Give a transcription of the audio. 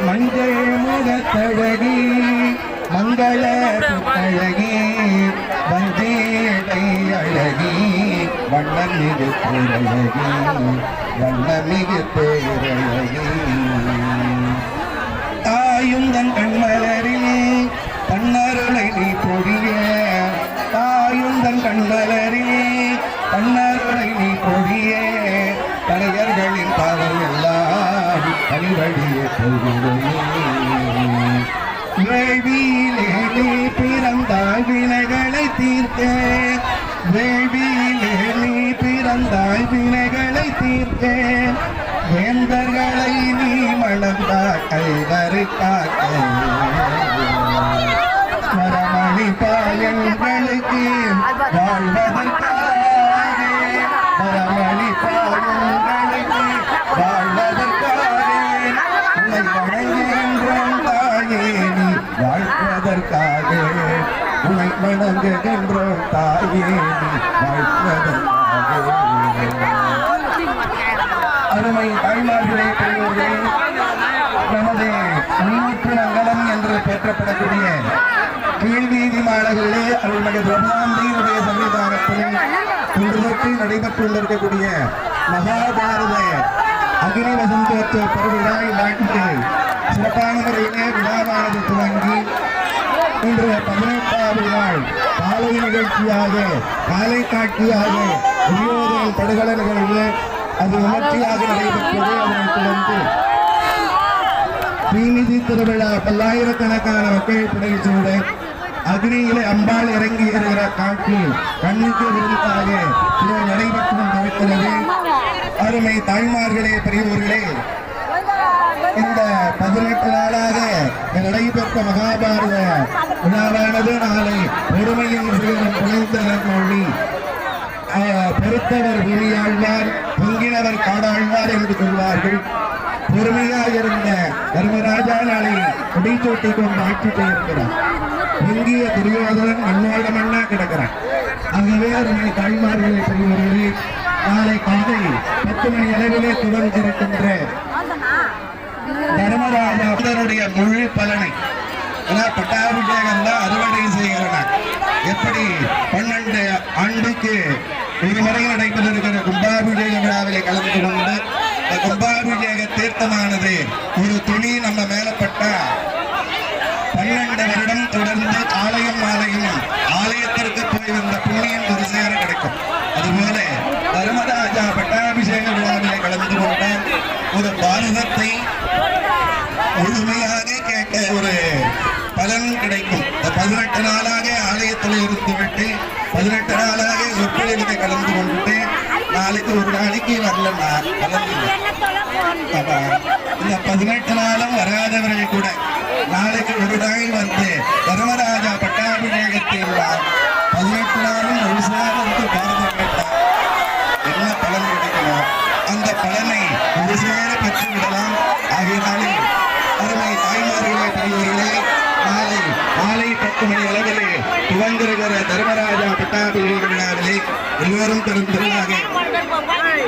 மஞ்சள் முகத்தழகி மங்கள புத்தழகி வஞ்சேடை அழகி வண்ணமிகு பேரழகி வண்ணமிகு பேரழகி தாயுந்தன் கண்மலரில் தன்னருளை நீ பொழிய தாயுந்தன் கண்மலரில் தன்னருளை நீ பொழிய கலைஞர்களின் பாவல் எல்லாம் கனிவழிய வேள்வியிலே நீ பிறந்தாய் வினைகளை தீர்க்க வேள்வியிலே நீ பிறந்தாய் வினைகளை தீர்க்க வேந்தர்களை நீ மணந்தாய் கைவரை காக்க மரமணி பாயங்களுக்கு வாழ்வதற்காக மரமணி பாயங்களுக்கு வாழ்வதற்காக உன்னை வணங்குகின்றோம் தாயே நீ வாழ்வதற்காக உன்னை வணங்குகின்றோம் தாயே நீ வாழ்வதற்காக. அருமை தாய்மார்களே பெரியோர்களே, நமது முன்னூற்று நங்கலம் என்று பெற்றப்படக்கூடிய கீழ்வீதி மாநகரிலே அருள்மிகு பிரம்மாண்டியுடைய சன்னிதானத்தில் இன்று நடைபெற்றுள்ளிருக்கக்கூடிய மகாபாரத அக்னி வசந்தோற்சவ பெருவிழா நாட்டிற்கு சிறப்பான முறையிலே விழாவானது துவங்கி இன்று 18வது நாள் காலை நிகழ்ச்சியாக காலை காட்சியாக துரியோதன படுகள நிகழ்வு அது விமர்சையாக நடைபெற்றது. அதனைத் தொடர்ந்து ஸ்ரீநிதி திருவிழா பல்லாயிரக்கணக்கான மக்கள் படைச்சூட அக்னியிலே அம்பாள் இறங்கி இருக்கிற காட்சி கண்ணுக்கு விருந்தாக நடைபெற்று கொண்டிருக்கிறது. அருமை தாய்மார்களே பெரியவர்களே, இந்த 18 நாளாக நடைபெற்ற மகாபாரத விழாவானது நாளை பொறுமையின் புனைந்தனர் மொழி பொறுத்தவர் பூமியாழ்வார் பொங்கினவர் காடாழ்வார் என்று சொல்வார்கள். பொறுமையாக இருந்த தர்மராஜா நாளை குடிச்சோட்டி கொண்டு ஆட்சி செய்திருக்கிறார். பொங்கிய துரியோதனன் மண்ணோட மண்ணா கிடக்கிறார். ஆகவே அருமை தாய்மார்களை பெரியவர்களே, நாளை காலை 10 மணி அளவிலே துவங்கியிருக்கின்ற தர்மராஜாவுடைய முழு பலனை பட்டாபிஷேகம் தான் அறுவடை செய்கிறார். எப்படி 12 ஆண்டுக்கு ஒரு முறை நடைபெற்றிருக்கிற கும்பாபிஷேக விழாவிலே கலந்து கொண்டு இந்த கும்பாபிஷேக தீர்த்தமானது ஒரு துணி நம்ம மேலப்பட்ட 12 வருடம் தொடர்ந்து ஆலயம் மாலையும் ஆலயத்திற்கு போய் வந்த புண்ணியம் ஒரு சேர கிடைக்கும். அதுபோல தர்மராஜா பட்டாபிஷேக விழாவிலே கலந்து கொண்ட ஒரு பாரதத்தை முழுமையாக கேட்க ஒரு பலன் கிடைக்கும். 18 நாளாக ஆலயத்தில் இருந்து விட்டு 18 நாளாக சொற்பொழிவுக்கு கலந்து கொண்டு நாளைக்கு ஒரு நாளைக்கு வரலன்னா பலன் இல்லை. இந்த 18 நாளும் வராதவர்கள் கூட நாளைக்கு ஒரு நாள் வந்து தர்மராஜா பட்டாபிஷேகத்தில் 18 நாளும் முழுசாக பாரதம் கேட்டார் என்ன பலன் கிடைக்கணும் அந்த பலனை ஒரு சேர பெற்று விடலாம். ஆகியனால